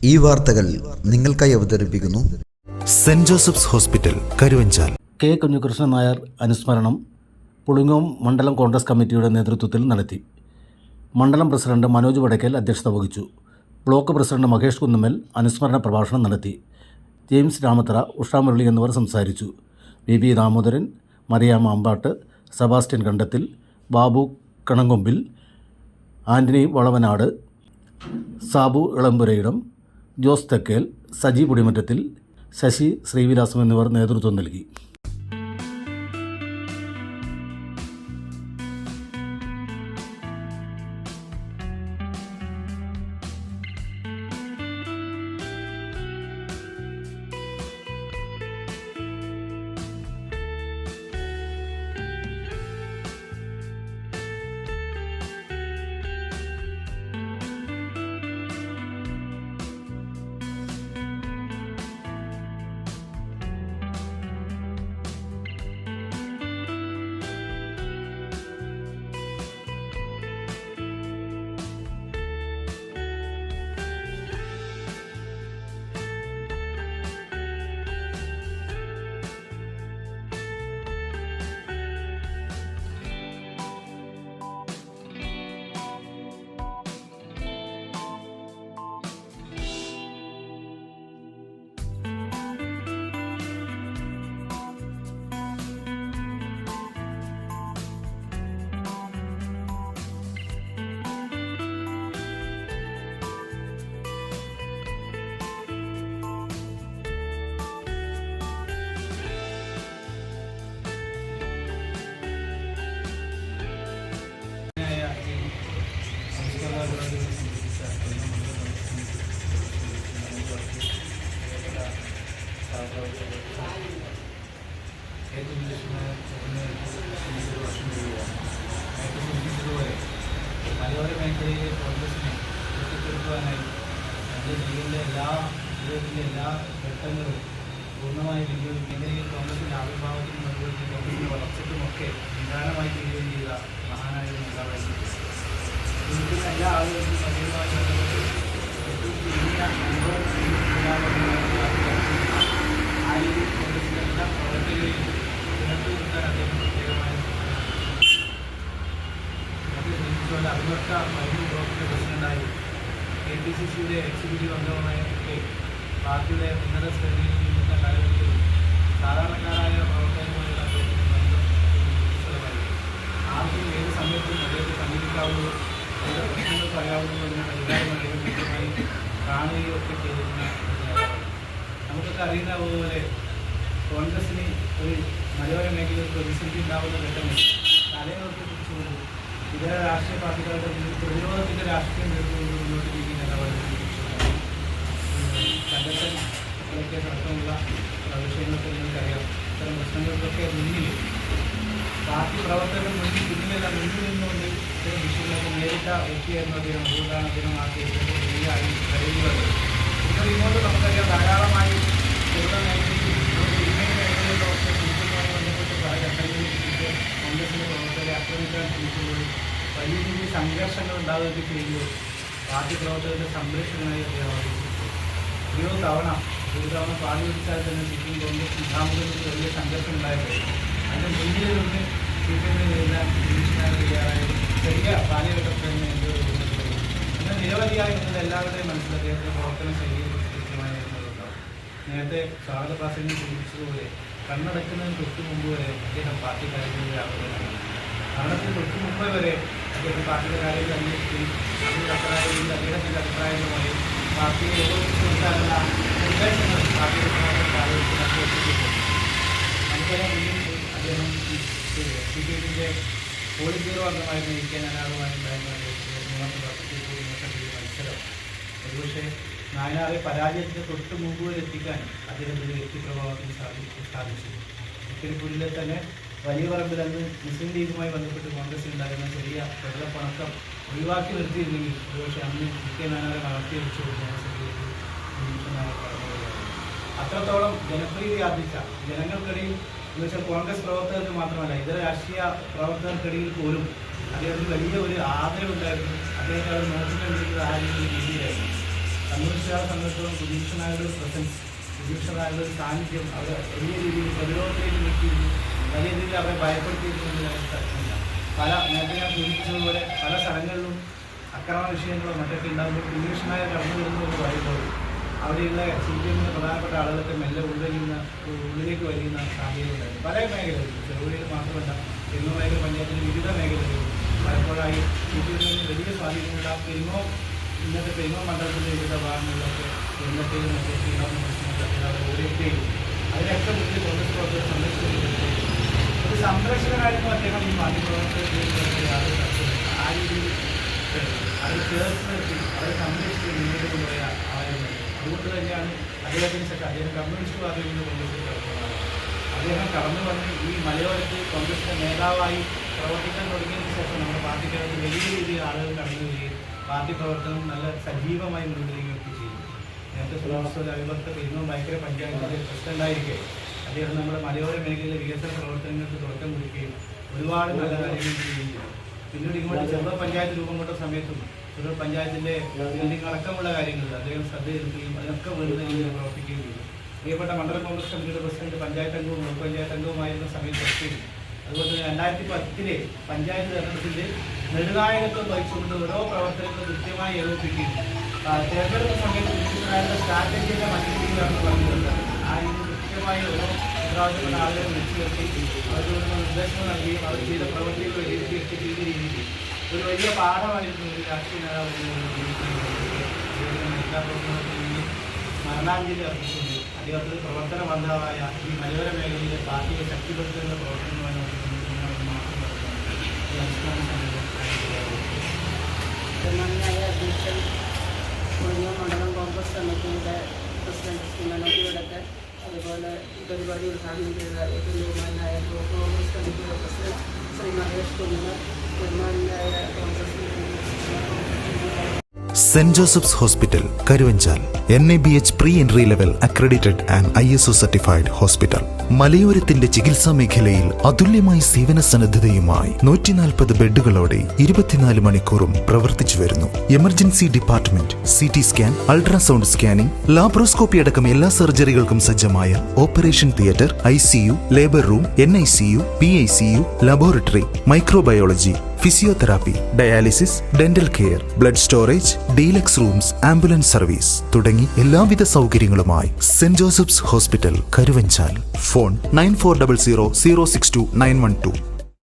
ഈ വാർത്തകൾ നിങ്ങൾക്കായി അവതരിപ്പിക്കുന്നു saint Joseph's hospital, Karuvanchal. K Kunhikrishnan Nair അനുസ്മരണം പുളിങ്ങോം മണ്ഡലം കോൺഗ്രസ് കമ്മിറ്റിയുടെ നേതൃത്വത്തിൽ നടത്തി. മണ്ഡലം പ്രസിഡന്റ് മനോജ് വടക്കേൽ അധ്യക്ഷത വഹിച്ചു. ബ്ലോക്ക് പ്രസിഡന്റ് മഹേഷ് കുന്നുമ്മൽ അനുസ്മരണ പ്രഭാഷണം നടത്തി. ജെയിംസ് രാമത്തറ, ഉഷ മുരളി എന്നിവർ സംസാരിച്ചു. വി ദാമോദരൻ, മറിയാമ്മ അമ്പാട്ട്, സെബാസ്റ്റ്യൻ കണ്ടത്തിൽ, ബാബു കണങ്കൊമ്പിൽ, ആൻ്റണി വളവനാട്, സാബു ഇളമ്പുരയിടം, ജോസ് തെക്കേൽ, സജി പുടിമറ്റത്തിൽ, ശശി ശ്രീവിലാസം എന്നിവർ നേതൃത്വം നൽകി. മലയോര മേഖലയിലെ കോൺഗ്രസിനെ കെട്ടിപ്പടുക്കുവാനായി എൻ്റെ ജീവിതത്തിലെ എല്ലാ ഘട്ടങ്ങളും പൂർണ്ണമായി വിനിയോഗിക്കും. മേഖലയിൽ കോൺഗ്രസിൻ്റെ ആവിർഭാവത്തിനും അതുപോലെ കോൺഗ്രസിൻ്റെ വളർച്ചയ്ക്കുമൊക്കെ നിദാനമായി തീരുകയും ചെയ്ത മഹാനായ ഒരു നേതാവായിരുന്നു. ജീവിക്കുന്ന എല്ലാ ആളുകൾക്കും സജീവമായി ബന്ധപ്പെട്ട് ഏറ്റവും ചുരുങ്ങിയ കോൺഗ്രസിൻ്റെ എല്ലാ പ്രവർത്തകരെയും ഉയർത്തി നിർത്താൻ അദ്ദേഹം പ്രത്യേകമായ അഭിമർത്ത മരുന്ന് ബ്ലോക്കിൻ്റെ പ്രസിഡന്റായി KPCCയുടെ എക്സിക്യൂട്ടീവ് അംഗമായൊക്കെ പാർട്ടിയുടെ ഉന്നത ശ്രേണിയിൽ നിൽക്കുന്ന കാലഘട്ടത്തിൽ സാധാരണക്കാരായ പ്രവർത്തകരുമായുള്ള അദ്ദേഹത്തിൻ്റെ ബന്ധം വിശദമായി. ആർക്കും ഏത് സമയത്തും അദ്ദേഹത്തെ സമീപിക്കാവുന്നതോ അവരുടെ പ്രശ്നങ്ങൾ പറയാവുന്നതോ അതിന് പരിഹാരം അദ്ദേഹം കൃത്യമായി കാണുകയും ഒക്കെ ചെയ്തിരുന്ന നേതാവാണ്. നമുക്കൊക്കെ അറിയുന്ന പോലെ കോൺഗ്രസിന് ഒരു മലയോര മേഖലയിൽ പ്രതിസന്ധി ഉണ്ടാവുന്ന ഘട്ടങ്ങൾ തലയോർത്ത് പിടിച്ചുകൊണ്ട് ഇതര രാഷ്ട്രീയ പാർട്ടികളുടെ പ്രതിരോധത്തിൻ്റെ രാഷ്ട്രീയം എടുത്തുകൊണ്ട് മുന്നോട്ട് നീക്കി നിലപാട് സംഘടനകളൊക്കെ അടക്കമുള്ള വിഷയങ്ങളൊക്കെ നിങ്ങൾക്കറിയാം. ഇത്തരം പ്രശ്നങ്ങൾക്കൊക്കെ മുന്നിൽ പാർട്ടി പ്രവർത്തകർ പിന്നിലല്ല മുന്നിൽ നിന്നുകൊണ്ട് ഇത്തരം വിഷയങ്ങളൊക്കെ നേരിട്ട വ്യക്തിയായിരുന്നു അദ്ദേഹം. അതുകൊണ്ടാണ് അദ്ദേഹം ആ കേസിലൊക്കെ വലിയായി കഴിയുന്നത്. എന്നാൽ ഇങ്ങോട്ട് നമുക്കറിയാം ധാരാളമായി ചെറുത മേഖലയിൽ മേഖലകളിലൊക്കെ ശുചിത്വവുമായി ബന്ധപ്പെട്ട് പല ഘട്ടങ്ങളിൽ കോൺഗ്രസിൻ്റെ പ്രവർത്തകരെ ആക്രമിക്കാൻ ശ്രമിക്കുമ്പോൾ വലിയ രീതിയിൽ സംഘർഷങ്ങൾ ഉണ്ടാവുകയൊക്കെ ചെയ്യുമ്പോൾ പാർട്ടി പ്രവർത്തകരുടെ സംരക്ഷകനായി അദ്ദേഹം ഒരു തവണ പാടി പിടിച്ചാൽ തന്നെ സിപിഎം കോൺഗ്രസ് മുഖാമുഖത്തിൽ വലിയ സംഘർഷം ഉണ്ടായപ്പോൾ അതിൻ്റെ മുന്നിൽ നിന്ന് സിപിഎമ്മിനെ നേരിടാൻ തയ്യാറായ ചെറിയ കാലഘട്ടത്തിൽ തന്നെ എൻ്റെ എന്നാൽ നിരവധിയായി നിങ്ങൾ എല്ലാവരുടെയും മനസ്സിൽ അദ്ദേഹത്തിൻ്റെ പ്രവർത്തന ശൈലിയെ കുറിച്ച് കൃത്യമായി ഉണ്ടാവും. നേരത്തെ സ്വാഗത പ്രാസംഗം സൂചിപ്പിച്ചതുപോലെ കണ്ണടക്കുന്നതിന് തൊട്ട് മുമ്പ് വരെ അദ്ദേഹം പാർട്ടി കാര്യങ്ങളിൽ ആഗ്രഹമാണ്. മരണത്തിന് തൊട്ട് മുമ്പ് വരെ അദ്ദേഹം പാർട്ടിയുടെ കാര്യങ്ങൾ അന്വേഷിക്കുകയും അതിൻ്റെ അദ്ദേഹത്തിൻ്റെ അഭിപ്രായങ്ങളുമായി പാർട്ടിയെ ഏകോപിപ്പിച്ചുകൊടുക്കാനുള്ള നിർദ്ദേശങ്ങൾ പാർട്ടിയുടെ കാലഘട്ടത്തിൽ അഭ്യർത്ഥിച്ചിട്ടുണ്ട്. നമുക്കറിയാം അദ്ദേഹം CPIൻ്റെ പോളിറ്റ് ബ്യൂറോ അംഗമായിരുന്നു. ഇരിക്കാൻ നായനാറുമായി ഉണ്ടായിരുന്ന മത്സരം ഒരുപക്ഷെ നായനാറെ പരാജയത്തിന് തൊട്ട് മുമ്പ് വരെ എത്തിക്കാൻ അദ്ദേഹത്തിൻ്റെ വ്യക്തിപ്രഭാവത്തിന് സാധിച്ചു. ഇത്തിരിപ്പുരിലെ തന്നെ വലിയ പറമ്പിൽ അന്ന് മുസ്ലിം ലീഗുമായി ബന്ധപ്പെട്ട് കോൺഗ്രസിലുണ്ടായിരുന്ന ചെറിയ വെള്ളപ്പണക്കം ഒഴിവാക്കി നിർത്തിയിരുന്നെങ്കിൽ ഒരുപക്ഷെ അന്ന് നായനാറെ വളർത്തി വെച്ചു അത്രത്തോളം ജനപ്രീതി ആർജിച്ച ജനങ്ങൾക്കിടയിൽ എന്ന് വെച്ചാൽ കോൺഗ്രസ് പ്രവർത്തകർക്ക് മാത്രമല്ല ഇതര രാഷ്ട്രീയ പ്രവർത്തകർക്കിടയിൽ പോലും അദ്ദേഹത്തിന് വലിയ ഒരു ആദരവുണ്ടായിരുന്നു. അദ്ദേഹത്തെ അവർ നോക്കിക്കൊണ്ടിരിക്കുന്നത് ആ രീതിയിലായിരുന്നു. കമ്മ്യൂണിസ്റ്റുകാരെ സംബന്ധിച്ചിടത്തോളം സുധീഷ് നായരുടെ ഒരു പ്രസൻസ്, സുധീഷ് നായരുടെ ഒരു സാന്നിധ്യം അവരെ വലിയ രീതിയിൽ പ്രതിരോധത്തിലേക്ക് നീക്കിയിരുന്നു, വലിയ രീതിയിൽ അവരെ ഭയപ്പെടുത്തിയിരുന്നതിന് സാധ്യതയില്ല. നേരത്തെ ഞാൻ സൂചിപ്പിച്ചതുപോലെ പല സ്ഥലങ്ങളിലും അക്രമ വിഷയങ്ങളോ മറ്റൊക്കെ ഉണ്ടാകുമ്പോൾ സുധീഷ് നായർ കടന്നു വരുന്നു എന്ന് പറയുമ്പോൾ അവിടെയുള്ള CPM പ്രധാനപ്പെട്ട ആളുകളൊക്കെ മെല്ലെ ഉള്ളിലേക്ക് വലിയുന്ന സാധ്യതയുണ്ടായിരുന്നു. പല മേഖലകളിൽ, ചെറുപുഴയിൽ മാത്രമല്ല, പെരുങ്ങോമേഖല പഞ്ചായത്തിൻ്റെ വിവിധ മേഖലകളിൽ പലപ്പോഴായി CPM വലിയ സ്വാധീനമുള്ള ഇന്നത്തെ പെരുങ്ങോം മണ്ഡലത്തിൻ്റെ വിവിധ ഭാഗങ്ങളിലൊക്കെ എന്നത്തെയും മറ്റൊക്കെ ഉണ്ടാകുന്ന പ്രശ്നങ്ങളൊക്കെ അവർ ഓടിയെത്തുകയും അതിനൊക്കെ മുന്നിൽ കോൺഗ്രസ് പ്രവർത്തകർ സംരക്ഷിക്കുകയും ഒരു സംരക്ഷകനായിരുന്നു അദ്ദേഹം. ഈ മാധ്യമപ്രവർത്തകർ യാതൊരു തരത്തിലും ആ രീതിയിൽ അവരെ ചേർത്ത് നിർത്തി അവരെ സംരക്ഷിച്ച് മുന്നോട്ട് കൊണ്ടുപോയ ആയിരുന്നു. അതുകൊണ്ട് തന്നെയാണ് അദ്ദേഹം കമ്മ്യൂണിസ്റ്റ് പാർട്ടിയിൽ നിന്ന് കോൺഗ്രസിൽ കടന്നതാണ്. അദ്ദേഹം കടന്നു വന്ന് ഈ മലയോരത്ത് കോൺഗ്രസിൻ്റെ നേതാവായി പ്രവർത്തിക്കാൻ തുടങ്ങിയതിന് ശേഷം നമ്മുടെ പാർട്ടിക്കകത്ത് വലിയ രീതിയിൽ ആളുകൾ കടന്നു വരികയും പാർട്ടി പ്രവർത്തനം നല്ല സജീവമായി മുന്നോട്ടുവരികയൊക്കെ ചെയ്യും. നേരത്തെ സുലാസ്വല അവിഭക്ത പെരുങ്ങോം ഭയങ്കര പഞ്ചായത്തിൻ്റെ പ്രസിഡൻ്റായിരിക്കെ അദ്ദേഹം നമ്മുടെ മലയോര മേഖലയിലെ വികസന പ്രവർത്തനങ്ങൾക്ക് തുടക്കം കുറിക്കുകയും ഒരുപാട് നല്ല കാര്യങ്ങൾ ചെയ്യുകയും ചെയ്തു. പിന്നീട് ഇങ്ങോട്ട് ചെറുപുഴ പഞ്ചായത്ത് രൂപം കൊണ്ട സമയത്തും ചെറുപുഴ പഞ്ചായത്തിൻ്റെ ബിൽഡിംഗ് അടക്കമുള്ള കാര്യങ്ങളിൽ അദ്ദേഹം ശ്രദ്ധ ചെലുത്തുകയും അതിനൊക്കെ വേണ്ട രീതിയിൽ പ്രവർത്തിക്കുകയും ചെയ്തു. പ്രിയപ്പെട്ട മണ്ഡലം കോൺഗ്രസ് കമ്മിറ്റിയുടെ പ്രസിഡന്റ്, പഞ്ചായത്ത് അംഗവും ബ്ലോക്ക് പഞ്ചായത്ത് അംഗവുമായിരുന്ന സമയത്തൊക്കെ അതുപോലെ തന്നെ 2010 പഞ്ചായത്ത് തെരഞ്ഞെടുപ്പിൻ്റെ നെടുനായകത്വം വഹിച്ചുകൊണ്ട് ഓരോ പ്രവർത്തനങ്ങളും കൃത്യമായി ഏകോപിപ്പിക്കുകയും തെരഞ്ഞെടുപ്പ് സമയത്ത് വിശുദ്ധനായ സ്ട്രാറ്റജിയുടെ മറ്റു രീതിയിലാണ് പറഞ്ഞിട്ടുണ്ട്. ആ രീതിയിൽ കൃത്യമായി ഓരോ ഉത്തരവാദിത്തപ്പെട്ട ആളുകളെ വിളിച്ചു നിർത്തി അവരോട് നിർദ്ദേശങ്ങൾ നൽകുകയും അവർ ചെയ്ത പ്രവർത്തികൾ വിലയിരുത്തിയൊക്കെ ചെയ്ത രീതിയിൽ ഒരു വലിയ പാഠമായിരുന്നു ഒരു രാഷ്ട്രീയ നേതാവ് എല്ലാ പ്രവർത്തനത്തിനും മരണാഞ്ജലി അർപ്പിച്ചുകൊണ്ട് അദ്ദേഹത്തിന് പ്രവർത്തന ബന്ധമായ ഈ മലയോര മേഖലയിലെ പാർട്ടിയെ ശക്തിപ്പെടുത്തുന്ന പ്രവർത്തനങ്ങളുമായി ബഹുമാനായ അധ്യക്ഷൻ പുളിങ്ങോം മണ്ഡലം കോൺഗ്രസ് കമ്മിറ്റിയുടെ പ്രസിഡന്റ് ശ്രീ മനോജ് വടക്കൻ, അതുപോലെ പരിപാടി ഉദ്ഘാടനം ചെയ്ത ഏറ്റവും ബഹുമാനായ ബ്ലോക്ക് കോൺഗ്രസ് കമ്മിറ്റിയുടെ പ്രസിഡന്റ് ശ്രീ മഹേഷ് കുന്നുമ്മൽ, ബഹുമാനായ Congress saint Joseph's hospital Karuvanchal NABH pre entry level accredited and ISO certified hospital. മലയോരത്തിന്റെ ചികിത്സാ മേഖലയിൽ അതുല്യമായ സേവന സന്നദ്ധതയുമായി 140 ബെഡുകളോടെ 24 മണിക്കൂറും പ്രവർത്തിച്ചു വരുന്നു. Emergency department, CT scan, ultrasound scanning, laparoscopy അടക്കം എല്ലാ സർജറികൾക്കും സജ്ജമായ operation theatre, ICU, labour room, NICU, PICU, laboratory, microbiology, physiotherapy, dialysis, dental care, blood storage, deluxe rooms, ambulance service തുടങ്ങി എല്ലാവിധ സൗകര്യങ്ങളുമായി saint Joseph's hospital Karuvanchal. Phone 9400 062 912.